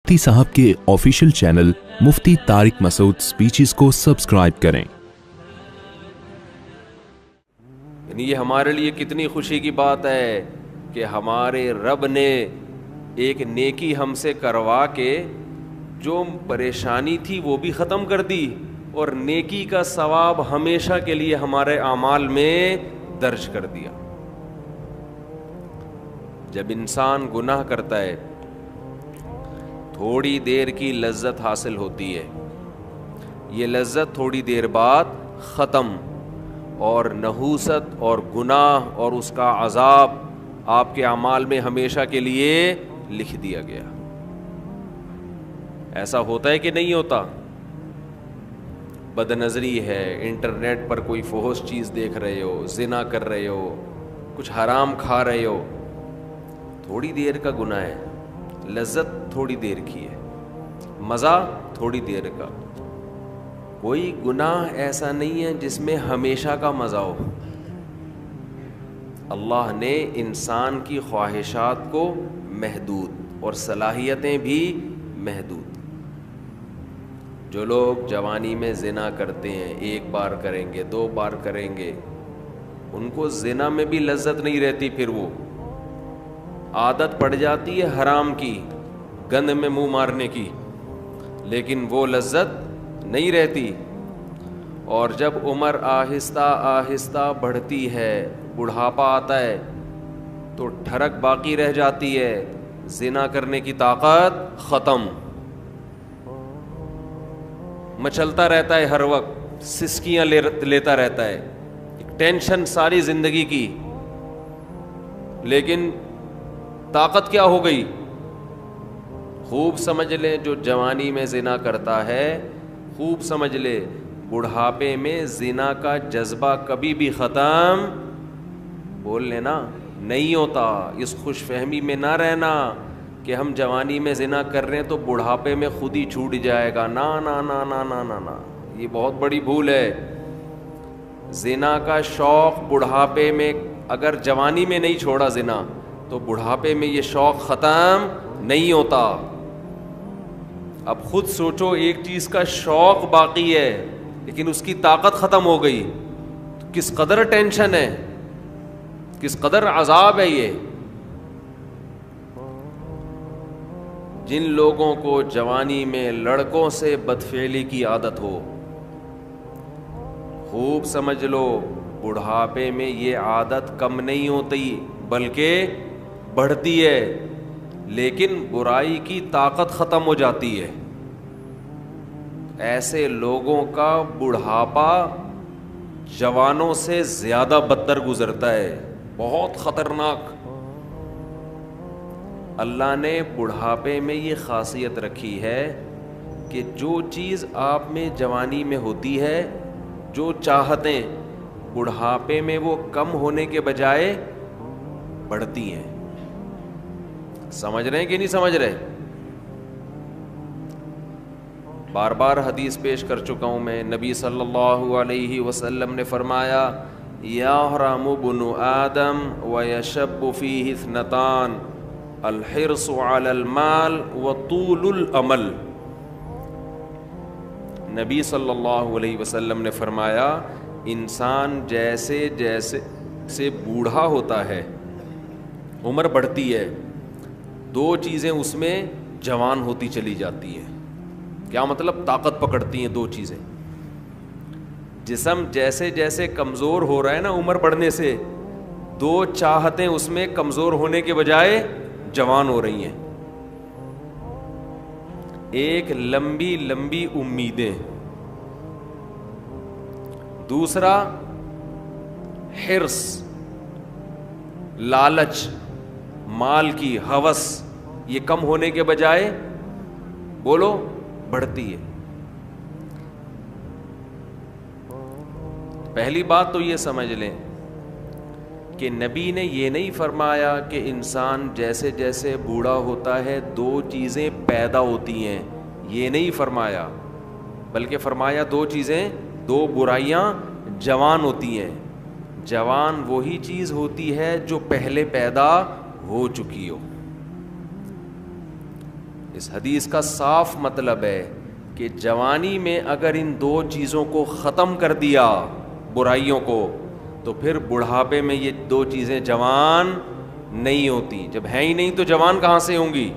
مفتی صاحب کے official channel مفتی طارق مسعود speeches کو سبسکرائب کریں۔ یعنی یہ ہمارے لیے کتنی خوشی کی بات ہے کہ ہمارے رب نے ایک نیکی ہم سے کروا کے جو پریشانی تھی وہ بھی ختم کر دی اور نیکی کا ثواب ہمیشہ کے لیے ہمارے اعمال میں درج کر دیا۔ جب انسان گناہ کرتا ہے تھوڑی دیر کی لذت حاصل ہوتی ہے، یہ لذت تھوڑی دیر بعد ختم، اور نحوست اور گناہ اور اس کا عذاب آپ کے اعمال میں ہمیشہ کے لیے لکھ دیا گیا۔ ایسا ہوتا ہے کہ نہیں ہوتا؟ بد نظری ہے، انٹرنیٹ پر کوئی فحش چیز دیکھ رہے ہو، زنا کر رہے ہو، کچھ حرام کھا رہے ہو، تھوڑی دیر کا گناہ ہے، لذت تھوڑی دیر کی ہے، مزہ تھوڑی دیر کا۔ کوئی گناہ ایسا نہیں ہے جس میں ہمیشہ کا مزہ ہو۔ اللہ نے انسان کی خواہشات کو محدود اور صلاحیتیں بھی محدود۔ جو لوگ جوانی میں زنا کرتے ہیں، ایک بار کریں گے، دو بار کریں گے، ان کو زنا میں بھی لذت نہیں رہتی، پھر وہ عادت پڑ جاتی ہے حرام کی، گند میں منہ مارنے کی، لیکن وہ لذت نہیں رہتی۔ اور جب عمر آہستہ آہستہ بڑھتی ہے، بڑھاپا آتا ہے، تو ٹھڑک باقی رہ جاتی ہے، زنا کرنے کی طاقت ختم، مچلتا رہتا ہے، ہر وقت سسکیاں لیتا رہتا ہے، ٹینشن ساری زندگی کی، لیکن طاقت کیا ہو گئی؟ خوب سمجھ لیں، جو جوانی میں زنا کرتا ہے، خوب سمجھ لے بڑھاپے میں زنا کا جذبہ کبھی بھی ختم، بول لینا، نہیں ہوتا۔ اس خوش فہمی میں نہ رہنا کہ ہم جوانی میں زنا کر رہے ہیں تو بڑھاپے میں خود ہی چھوٹ جائے گا، نا نا نا نا نا نا نا، یہ بہت بڑی بھول ہے۔ زنا کا شوق بڑھاپے میں، اگر جوانی میں نہیں چھوڑا زنا تو بڑھاپے میں یہ شوق ختم نہیں ہوتا۔ اب خود سوچو، ایک چیز کا شوق باقی ہے لیکن اس کی طاقت ختم ہو گئی، تو کس قدر ٹینشن ہے، کس قدر عذاب ہے یہ۔ جن لوگوں کو جوانی میں لڑکوں سے بدفعلی کی عادت ہو، خوب سمجھ لو بڑھاپے میں یہ عادت کم نہیں ہوتی بلکہ بڑھتی ہے، لیکن برائی کی طاقت ختم ہو جاتی ہے۔ ایسے لوگوں کا بڑھاپا جوانوں سے زیادہ بدتر گزرتا ہے، بہت خطرناک۔ اللہ نے بڑھاپے میں یہ خاصیت رکھی ہے کہ جو چیز آپ میں جوانی میں ہوتی ہے، جو چاہتیں بڑھاپے میں وہ کم ہونے کے بجائے بڑھتی ہیں۔ سمجھ رہے ہیں کہ نہیں سمجھ رہے؟ بار بار حدیث پیش کر چکا ہوں میں، نبی صلی اللہ علیہ وسلم نے فرمایا، یحرم ابن آدم ویشب فیہ اثنتان، الحرص علی المال وطول الامل۔ نبی صلی اللہ علیہ وسلم نے فرمایا، انسان جیسے جیسے سے بوڑھا ہوتا ہے، عمر بڑھتی ہے، دو چیزیں اس میں جوان ہوتی چلی جاتی ہیں۔ کیا مطلب؟ طاقت پکڑتی ہیں دو چیزیں۔ جسم جیسے جیسے کمزور ہو رہا ہے نا عمر بڑھنے سے، دو چاہتیں اس میں کمزور ہونے کے بجائے جوان ہو رہی ہیں۔ ایک لمبی لمبی امیدیں، دوسرا حرص، لالچ، مال کی ہوس، یہ کم ہونے کے بجائے بولو بڑھتی ہے۔ پہلی بات تو یہ سمجھ لیں کہ نبی نے یہ نہیں فرمایا کہ انسان جیسے جیسے بوڑھا ہوتا ہے دو چیزیں پیدا ہوتی ہیں، یہ نہیں فرمایا، بلکہ فرمایا دو چیزیں، دو برائیاں جوان ہوتی ہیں۔ جوان وہی چیز ہوتی ہے جو پہلے پیدا ہو چکی ہو۔ اس حدیث کا صاف مطلب ہے کہ جوانی میں اگر ان دو چیزوں کو ختم کر دیا, برائیوں کو, تو پھر بڑھاپے میں یہ دو چیزیں جوان نہیں ہوتی. جب ہیں ہی نہیں تو جوان کہاں سے ہوں گی؟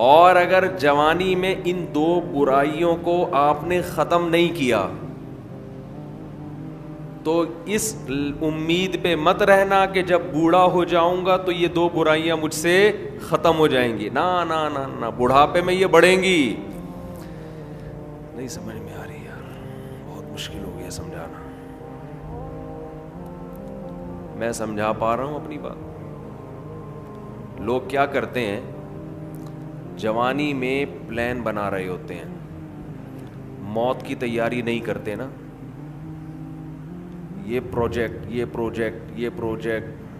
اور اگر جوانی میں ان دو برائیوں کو آپ نے ختم نہیں کیا تو اس امید پہ مت رہنا کہ جب بوڑھا ہو جاؤں گا تو یہ دو برائیاں مجھ سے ختم ہو جائیں گی. نا نا نا نا, بڑھاپے میں یہ بڑھیں گی. نہیں سمجھ میں آ رہی یار, بہت مشکل ہو گیا سمجھانا. میں سمجھا پا رہا ہوں اپنی بات؟ لوگ کیا کرتے ہیں, جوانی میں پلان بنا رہے ہوتے ہیں, موت کی تیاری نہیں کرتے نا. یہ پروجیکٹ,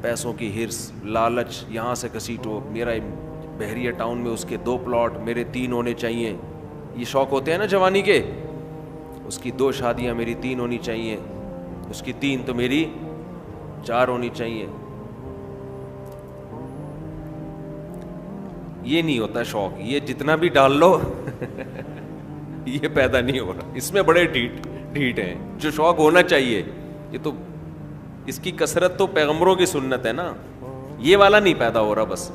پیسوں کی ہرس, لالچ, یہاں سے گھسیٹو, میرا بحریہ ٹاؤن میں اس کے 2 پلاٹ, میرے 3 ہونے چاہیے. یہ شوق ہوتے ہیں نا جوانی کے. اس کی 2 شادیاں, میری 3 ہونی چاہیے, اس کی 3 تو میری 4 ہونی چاہیے. یہ نہیں ہوتا شوق, یہ جتنا بھی ڈال لو یہ پیدا نہیں ہو رہا. اس میں بڑے ڈھیٹ ہیں. جو شوق ہونا چاہیے, یہ تو اس کی کثرت تو پیغمبروں کی سنت ہے نا, یہ والا نہیں پیدا ہو رہا. بس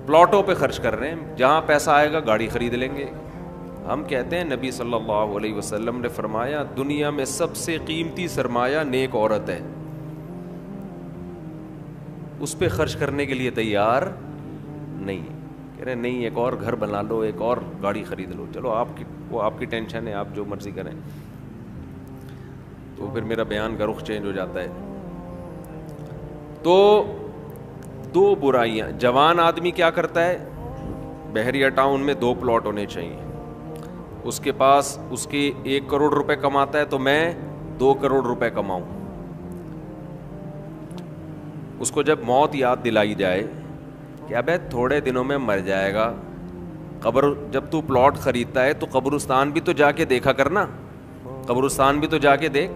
پلاٹوں پہ خرچ کر رہے ہیں, جہاں پیسہ آئے گا گاڑی خرید لیں گے. ہم کہتے ہیں نبی صلی اللہ علیہ وسلم نے فرمایا دنیا میں سب سے قیمتی سرمایہ نیک عورت ہے. اس پہ خرچ کرنے کے لیے تیار نہیں. کہہ رہے نہیں, ایک اور گھر بنا لو, ایک اور گاڑی خرید لو. چلو آپ کی ٹینشن ہے, آپ جو مرضی کریں. تو پھر میرا بیان کا رخ چینج ہو جاتا ہے. تو 2 برائیاں. جوان آدمی کیا کرتا ہے, بحریہ ٹاؤن میں 2 پلاٹ ہونے چاہیے. اس کے پاس اس کے 1 کروڑ روپے کماتا ہے تو میں 2 کروڑ روپے کماؤں. اس کو جب موت یاد دلائی جائے کہ ابے تھوڑے دنوں میں مر جائے گا, قبر, جب تو پلاٹ خریدتا ہے تو قبرستان بھی تو جا کے دیکھا کرنا, قبرستان بھی تو جا کے دیکھ,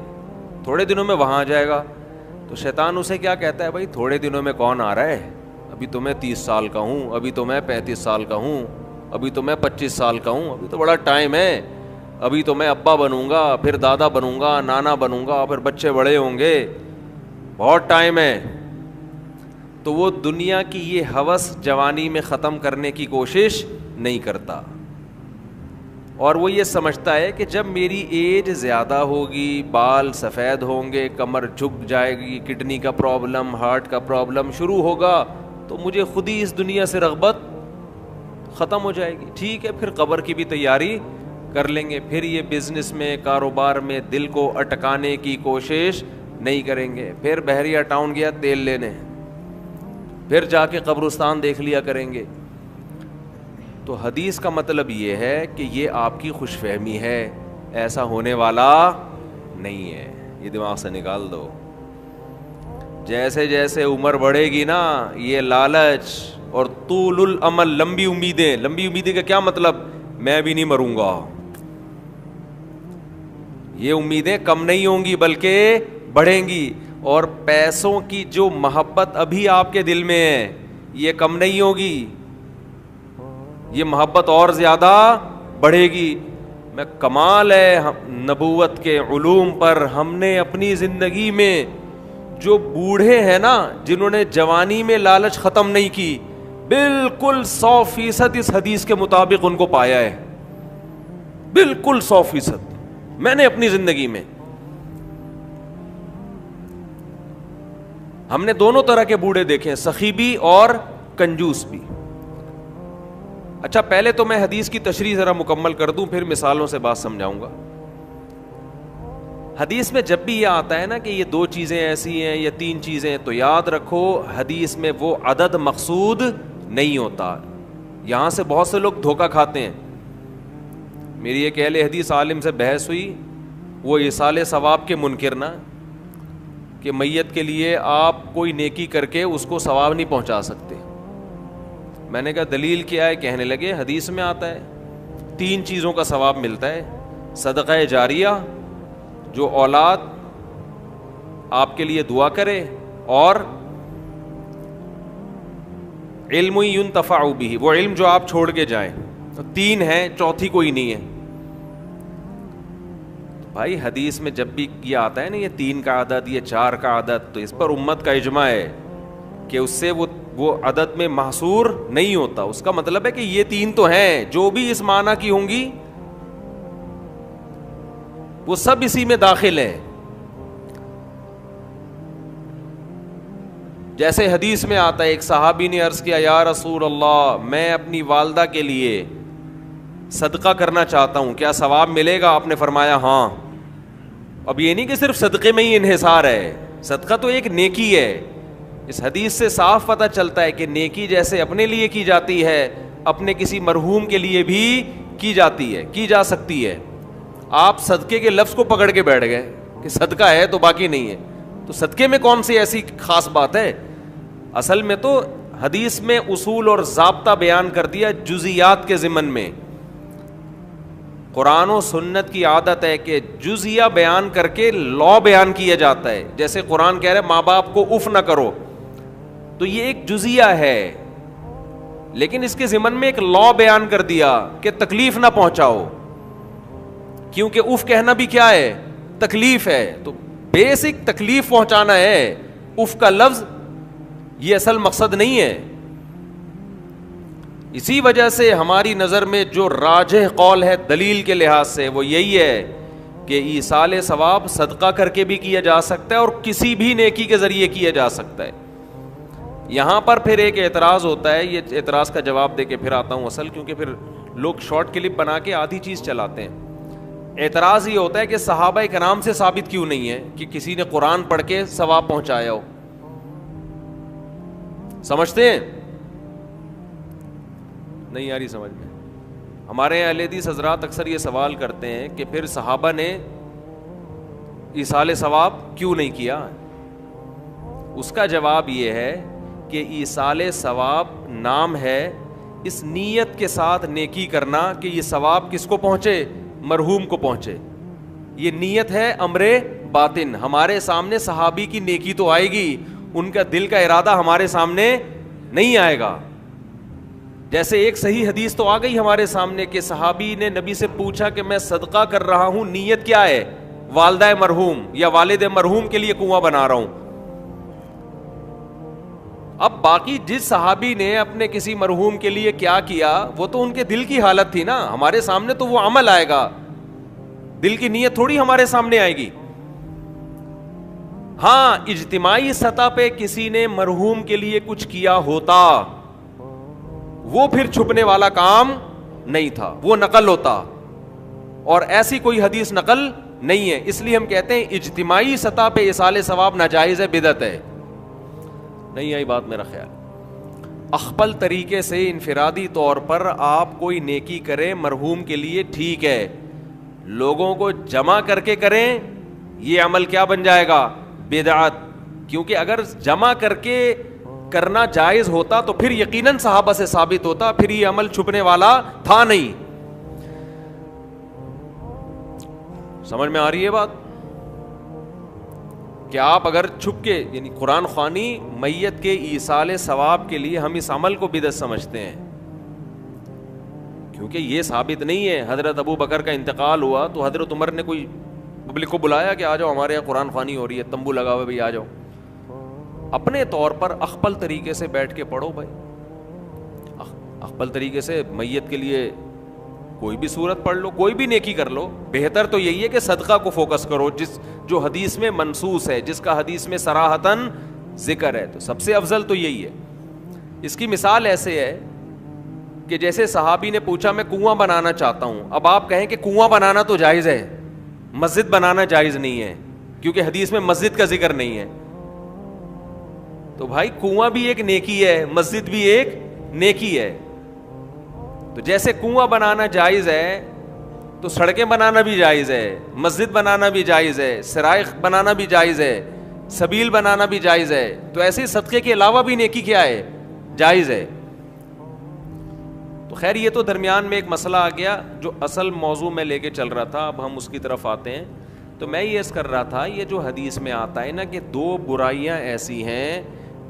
تھوڑے دنوں میں وہاں جائے گا. تو شیطان اسے کیا کہتا ہے, بھائی تھوڑے دنوں میں کون آ رہا ہے, ابھی تو میں 30 سال کا ہوں, ابھی تو میں 35 سال کا ہوں, ابھی تو میں 25 سال کا ہوں, ابھی تو بڑا ٹائم ہے, ابھی تو میں ابا بنوں گا, پھر دادا بنوں گا, نانا بنوں گا, پھر بچے بڑے ہوں گے, بہت ٹائم ہے. تو وہ دنیا کی یہ ہوس جوانی میں ختم کرنے کی کوشش نہیں کرتا, اور وہ یہ سمجھتا ہے کہ جب میری ایج زیادہ ہوگی, بال سفید ہوں گے, کمر جھک جائے گی, کڈنی کا پرابلم, ہارٹ کا پرابلم شروع ہوگا, تو مجھے خود ہی اس دنیا سے رغبت ختم ہو جائے گی. ٹھیک ہے, پھر قبر کی بھی تیاری کر لیں گے, پھر یہ بزنس میں, کاروبار میں دل کو اٹکانے کی کوشش نہیں کریں گے. پھر بحریہ ٹاؤن گیا تیل لینے, پھر جا کے قبرستان دیکھ لیا کریں گے. تو حدیث کا مطلب یہ ہے کہ یہ آپ کی خوش فہمی ہے, ایسا ہونے والا نہیں ہے. یہ دماغ سے نکال دو. جیسے جیسے عمر بڑھے گی نا, یہ لالچ اور طول الامل, لمبی امیدیں کا کیا مطلب, میں بھی نہیں مروں گا, یہ امیدیں کم نہیں ہوں گی بلکہ بڑھیں گی. اور پیسوں کی جو محبت ابھی آپ کے دل میں ہے یہ کم نہیں ہوگی, یہ محبت اور زیادہ بڑھے گی. میں کمال ہے نبوت کے علوم پر, ہم نے اپنی زندگی میں جو بوڑھے ہیں نا, جنہوں نے جوانی میں لالچ ختم نہیں کی, بالکل 100% اس حدیث کے مطابق ان کو پایا ہے, بالکل 100%. میں نے اپنی زندگی میں, ہم نے دونوں طرح کے بوڑھے دیکھے ہیں, سخی بھی اور کنجوس بھی. اچھا, پہلے تو میں حدیث کی تشریح ذرا مکمل کر دوں, پھر مثالوں سے بات سمجھاؤں گا. حدیث میں جب بھی یہ آتا ہے نا کہ یہ 2 چیزیں ایسی ہیں, یہ 3 چیزیں, تو یاد رکھو حدیث میں وہ عدد مقصود نہیں ہوتا. یہاں سے بہت سے لوگ دھوکہ کھاتے ہیں. میری ایک اہل حدیث عالم سے بحث ہوئی, وہ ایصال ثواب کے منکر نا, کہ میت کے لیے آپ کوئی نیکی کر کے اس کو ثواب نہیں پہنچا سکتے. میں نے کہا دلیل کیا ہے؟ کہنے لگے حدیث میں آتا ہے 3 چیزوں کا ثواب ملتا ہے, صدقہ جاریہ, جو اولاد آپ کے لیے دعا کرے, اور علم ينتفع به, وہ علم جو آپ چھوڑ کے جائیں. تین ہیں, چوتھی کوئی نہیں ہے. بھائی حدیث میں جب بھی یہ آتا ہے نا یہ تین کا عدد, یہ چار کا عدد, تو اس پر امت کا اجماع ہے کہ اس سے وہ عدد میں محصور نہیں ہوتا. اس کا مطلب ہے کہ یہ تین تو ہیں, جو بھی اس معنی کی ہوں گی وہ سب اسی میں داخل ہیں. جیسے حدیث میں آتا ہے, ایک صحابی نے عرض کیا یا رسول اللہ میں اپنی والدہ کے لیے صدقہ کرنا چاہتا ہوں, کیا ثواب ملے گا؟ آپ نے فرمایا ہاں. اب یہ نہیں کہ صرف صدقے میں ہی انحصار ہے, صدقہ تو ایک نیکی ہے. اس حدیث سے صاف پتہ چلتا ہے کہ نیکی جیسے اپنے لیے کی جاتی ہے, اپنے کسی مرحوم کے لیے بھی کی جاتی ہے, کی جا سکتی ہے. آپ صدقے کے لفظ کو پکڑ کے بیٹھ گئے کہ صدقہ ہے تو باقی نہیں ہے, تو صدقے میں کون سی ایسی خاص بات ہے؟ اصل میں تو حدیث میں اصول اور ضابطہ بیان کر دیا جزیات کے ضمن میں. قرآن و سنت کی عادت ہے کہ جزیہ بیان کر کے لا بیان کیا جاتا ہے. جیسے قرآن کہہ رہے ماں باپ کو اف نہ کرو, تو یہ ایک جزیہ ہے, لیکن اس کے ضمن میں ایک لا بیان کر دیا کہ تکلیف نہ پہنچاؤ, کیونکہ اف کہنا بھی کیا ہے؟ تکلیف ہے. تو بیسک تکلیف پہنچانا ہے. اف کا لفظ یہ اصل مقصد نہیں ہے. اسی وجہ سے ہماری نظر میں جو راجح قول ہے دلیل کے لحاظ سے وہ یہی ہے کہ ایصال ثواب صدقہ کر کے بھی کیا جا سکتا ہے اور کسی بھی نیکی کے ذریعے کیا جا سکتا ہے. یہاں پر پھر ایک اعتراض ہوتا ہے, یہ اعتراض کا جواب دے کے پھر آتا ہوں اصل, کیونکہ پھر لوگ شارٹ کلپ بنا کے آدھی چیز چلاتے ہیں. اعتراض یہ ہوتا ہے کہ صحابہ کرام سے ثابت کیوں نہیں ہے کہ کسی نے قرآن پڑھ کے ثواب پہنچایا ہو. سمجھتے ہیں؟ نہیں آ رہی سمجھ میں. ہمارے اہل حدیث حضرات اکثر یہ سوال کرتے ہیں کہ پھر صحابہ نے ایصال ثواب کیوں نہیں کیا. اس کا جواب یہ ہے کہ ایصال ثواب نام ہے اس نیت کے ساتھ نیکی کرنا کہ یہ ثواب کس کو پہنچے؟ مرحوم کو پہنچے. یہ نیت ہے امر باطن. ہمارے سامنے صحابی کی نیکی تو آئے گی, ان کا دل کا ارادہ ہمارے سامنے نہیں آئے گا. جیسے ایک صحیح حدیث تو آ گئی ہمارے سامنے کہ صحابی نے نبی سے پوچھا کہ میں صدقہ کر رہا ہوں, نیت کیا ہے؟ والدہ مرحوم یا والد مرحوم کے لیے کنواں بنا رہا ہوں. اب باقی جس صحابی نے اپنے کسی مرحوم کے لیے کیا کیا وہ تو ان کے دل کی حالت تھی نا, ہمارے سامنے تو وہ عمل آئے گا, دل کی نیت تھوڑی ہمارے سامنے آئے گی. ہاں اجتماعی سطح پہ کسی نے مرحوم کے لیے کچھ کیا ہوتا وہ پھر چھپنے والا کام نہیں تھا, وہ نقل ہوتا, اور ایسی کوئی حدیث نقل نہیں ہے. اس لیے ہم کہتے ہیں اجتماعی سطح پہ ایصال ثواب ناجائز ہے, بدعت ہے. نہیں آئی بات میرا خیال. اخپل طریقے سے انفرادی طور پر آپ کوئی نیکی کریں مرحوم کے لیے ٹھیک ہے, لوگوں کو جمع کر کے کریں یہ عمل کیا بن جائے گا؟ بدعت. کیونکہ اگر جمع کر کے کرنا جائز ہوتا تو پھر یقیناً صحابہ سے ثابت ہوتا, پھر یہ عمل چھپنے والا تھا نہیں. سمجھ میں آ رہی ہے بات؟ کہ آپ اگر چھپ کے یعنی قرآن خوانی میت کے ایصال ثواب کے لیے ہم اس عمل کو بدعت سمجھتے ہیں, کیونکہ یہ ثابت نہیں ہے. حضرت ابو بکر کا انتقال ہوا تو حضرت عمر نے کوئی پبلک کو بلایا کہ آ جاؤ ہمارے یہاں قرآن خوانی ہو رہی ہے, تمبو لگا ہوا بھائی آ جاؤ. اپنے طور پر اخپل طریقے سے بیٹھ کے پڑھو بھائی, اخپل طریقے سے میت کے لیے کوئی بھی سورت پڑھ لو, کوئی بھی نیکی کر لو. بہتر تو یہی ہے کہ صدقہ کو فوکس کرو جو حدیث میں منصوص ہے, جس کا حدیث میں صراحتاً ذکر ہے, تو سب سے افضل تو یہی ہے. اس کی مثال ایسے ہے کہ جیسے صحابی نے پوچھا میں کنواں بنانا چاہتا ہوں. اب آپ کہیں کہ کنواں بنانا تو جائز ہے, مسجد بنانا جائز نہیں ہے, کیونکہ حدیث میں مسجد کا ذکر نہیں ہے. تو بھائی کنواں بھی ایک نیکی ہے, مسجد بھی ایک نیکی ہے. تو جیسے کنواں بنانا جائز ہے تو سڑکیں بنانا بھی جائز ہے, مسجد بنانا بھی جائز ہے, سرائخ بنانا بھی جائز ہے, سبیل بنانا بھی جائز ہے. تو ایسے صدقے کے علاوہ بھی نیکی کیا ہے؟ جائز ہے. تو خیر یہ تو درمیان میں ایک مسئلہ آ گیا جو اصل موضوع میں لے کے چل رہا تھا, اب ہم اس کی طرف آتے ہیں. تو میں یہ عرض کر رہا تھا یہ جو حدیث میں آتا ہے نا کہ دو برائیاں ایسی ہیں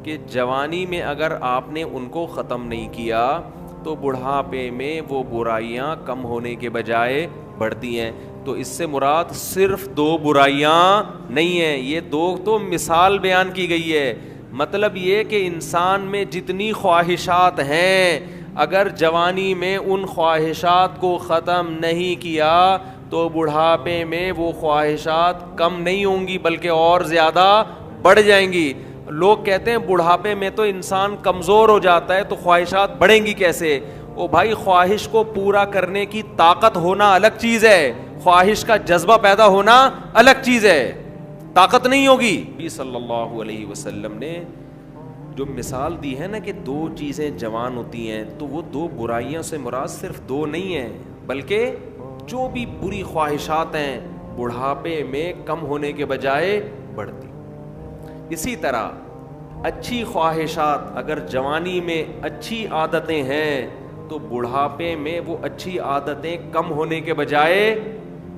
کہ جوانی میں اگر آپ نے ان کو ختم نہیں کیا تو بڑھاپے میں وہ برائیاں کم ہونے کے بجائے بڑھتی ہیں. تو اس سے مراد صرف 2 برائیاں نہیں ہیں, یہ 2 تو مثال بیان کی گئی ہے. مطلب یہ کہ انسان میں جتنی خواہشات ہیں, اگر جوانی میں ان خواہشات کو ختم نہیں کیا تو بڑھاپے میں وہ خواہشات کم نہیں ہوں گی بلکہ اور زیادہ بڑھ جائیں گی. لوگ کہتے ہیں بڑھاپے میں تو انسان کمزور ہو جاتا ہے تو خواہشات بڑھیں گی کیسے؟ او بھائی, خواہش کو پورا کرنے کی طاقت ہونا الگ چیز ہے, خواہش کا جذبہ پیدا ہونا الگ چیز ہے, طاقت نہیں ہوگی. نبی صلی اللہ علیہ وسلم نے جو مثال دی ہے نا کہ 2 چیزیں جوان ہوتی ہیں, تو وہ 2 برائیوں سے مراد صرف 2 نہیں ہیں بلکہ جو بھی بری خواہشات ہیں بڑھاپے میں کم ہونے کے بجائے بڑھتی. اسی طرح اچھی خواہشات اگر جوانی میں اچھی عادتیں ہیں تو بڑھاپے میں وہ اچھی عادتیں کم ہونے کے بجائے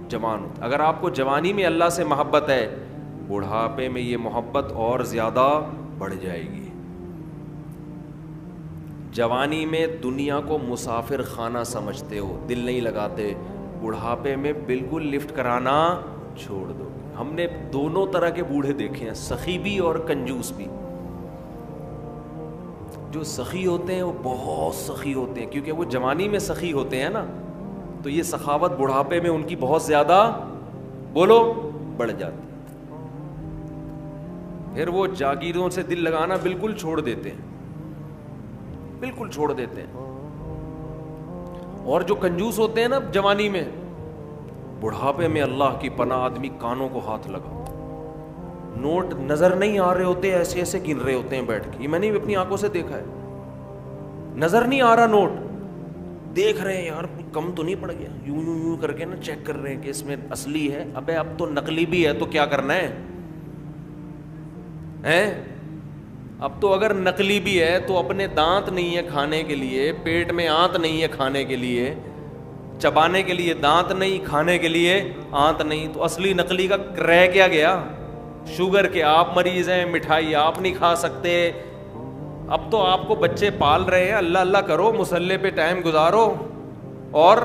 جوان ہوتی. اگر آپ کو جوانی میں اللہ سے محبت ہے, بڑھاپے میں یہ محبت اور زیادہ بڑھ جائے گی. جوانی میں دنیا کو مسافر خانہ سمجھتے ہو, دل نہیں لگاتے, بڑھاپے میں بالکل لفٹ کرانا چھوڑ دو. ہم نے دونوں طرح کے بوڑھے دیکھے ہیں, سخی بھی اور کنجوس بھی. جو سخی ہوتے ہیں وہ بہت سخی ہوتے ہیں کیونکہ وہ جوانی میں سخی ہوتے ہیں نا, تو یہ سخاوت بڑھاپے میں ان کی بہت زیادہ بولو بڑھ جاتی. پھر وہ جاگیروں سے دل لگانا بالکل چھوڑ دیتے ہیں, بالکل چھوڑ دیتے ہیں. اور جو کنجوس ہوتے ہیں نا جوانی میں, بڑھاپے میں اللہ کی پناہ آدمی کانوں کو ہاتھ لگا, نوٹ نظر نہیں آ رہے ہوتے, ایسے ایسے گن رہے ہوتے ہیں بیٹھ کے. یہ میں نے اپنی آنکھوں سے دیکھا ہے, نظر نہیں آ رہا نوٹ, دیکھ رہے ہیں یار کم تو نہیں پڑ گیا, یوں یوں یوں کر کے نا چیک کر رہے ہیں کہ اس میں اصلی ہے. ابے اب تو نقلی بھی ہے تو کیا کرنا ہے, اب تو اگر نقلی بھی ہے تو اپنے دانت نہیں ہے کھانے کے لیے, پیٹ میں آنت نہیں ہے کھانے کے لیے, چبانے کے لیے دانت نہیں, کھانے کے لیے آنت نہیں, تو اصلی نقلی کا رہ کیا گیا؟ شوگر کے آپ مریض ہیں, مٹھائی آپ نہیں کھا سکتے. اب تو آپ کو بچے پال رہے ہیں, اللہ اللہ کرو, مصلے پہ ٹائم گزارو اور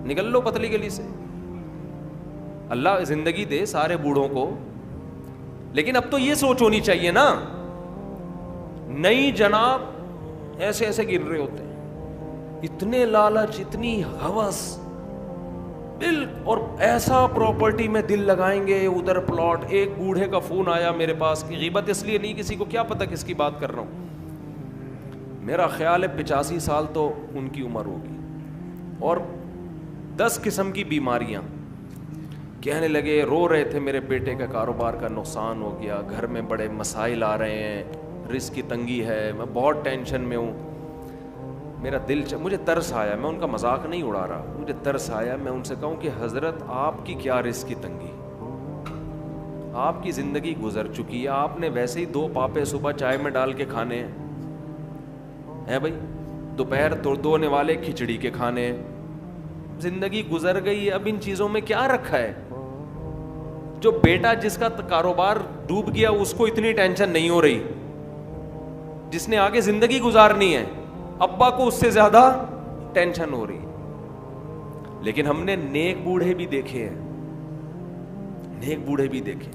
نکل لو پتلی گلی سے. اللہ زندگی دے سارے بوڑھوں کو, لیکن اب تو یہ سوچ ہونی چاہیے نا, نہیں جناب ایسے ایسے گر رہے ہوتے ہیں, اتنے لالچ, اتنی ہوس, اور ایسا پراپرٹی میں دل لگائیں گے, ادھر پلاٹ. ایک بوڑھے کا فون آیا میرے پاس, کی غیبت اس لیے نہیں, کسی کو کیا پتا کس کی بات کر رہا ہوں, میرا خیال ہے 85 سال تو ان کی عمر ہوگی, اور 10 قسم کی بیماریاں. کہنے لگے, رو رہے تھے, میرے بیٹے کا کاروبار کا نقصان ہو گیا, گھر میں بڑے مسائل آ رہے ہیں, رزق کی تنگی ہے, میں بہت ٹینشن میں ہوں. میرا دل مجھے ترس آیا, میں ان کا مذاق نہیں اڑا رہا, مجھے ترس آیا. میں ان سے کہوں کہ حضرت آپ کی کیا رزق کی تنگی, آپ کی زندگی گزر چکی ہے, آپ نے ویسے ہی 2 پاپے صبح چائے میں ڈال کے کھانے ہیں بھائی, دوپہر دھونے والے کھچڑی کے کھانے ہیں, زندگی گزر گئی ہے, اب ان چیزوں میں کیا رکھا ہے. جو بیٹا جس کا کاروبار ڈوب گیا اس کو اتنی ٹینشن نہیں ہو رہی, جس نے آگے زندگی گزارنی ہے ابا کو اس سے زیادہ ٹینشن ہو رہی ہے. لیکن ہم نے نیک بوڑھے بھی دیکھے ہیں, نیک بوڑھے بھی دیکھے.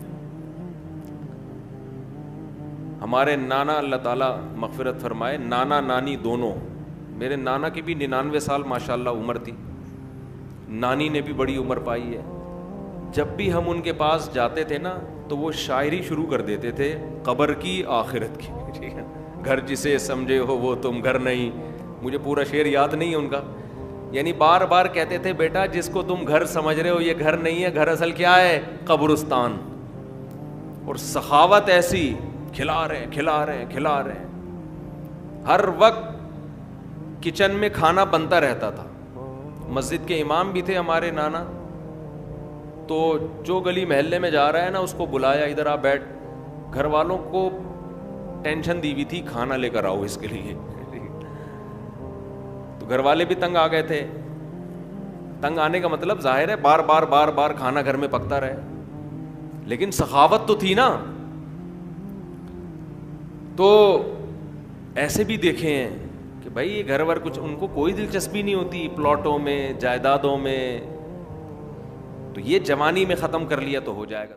ہمارے نانا, اللہ تعالیٰ مغفرت فرمائے, نانا نانی دونوں, میرے نانا کی بھی 99 سال ماشاءاللہ عمر تھی, نانی نے بھی بڑی عمر پائی ہے. جب بھی ہم ان کے پاس جاتے تھے نا تو وہ شاعری شروع کر دیتے تھے, قبر کی آخرت کی, ٹھیک ہے, گھر جسے سمجھے ہو وہ تم گھر نہیں. مجھے پورا شعر یاد نہیں ہے ان کا, یعنی بار بار کہتے تھے بیٹا جس کو تم گھر سمجھ رہے ہو یہ گھر نہیں ہے, گھر اصل کیا ہے, قبرستان. اور سخاوت ایسی, کھلا رہے ہیں کھلا رہے ہیں کھلا رہے ہیں, ہر وقت کچن میں کھانا بنتا رہتا تھا. مسجد کے امام بھی تھے ہمارے نانا, تو جو گلی محلے میں جا رہا ہے نا اس کو بلایا, ادھر آ بیٹھ. گھر والوں کو ٹینشن دی ہوئی تھی, کھانا لے کر آؤ اس کے لیے. تو گھر والے بھی تنگ آ گئے تھے. تنگ آنے کا مطلب ظاہر ہے بار بار کھانا گھر میں پکتا رہے, لیکن سخاوت تو تھی نا. تو ایسے بھی دیکھے ہیں کہ بھائی یہ گھر ور کچھ ان کو کوئی دلچسپی نہیں ہوتی پلاٹوں میں جائیدادوں میں, تو یہ جوانی میں ختم کر لیا تو ہو جائے گا.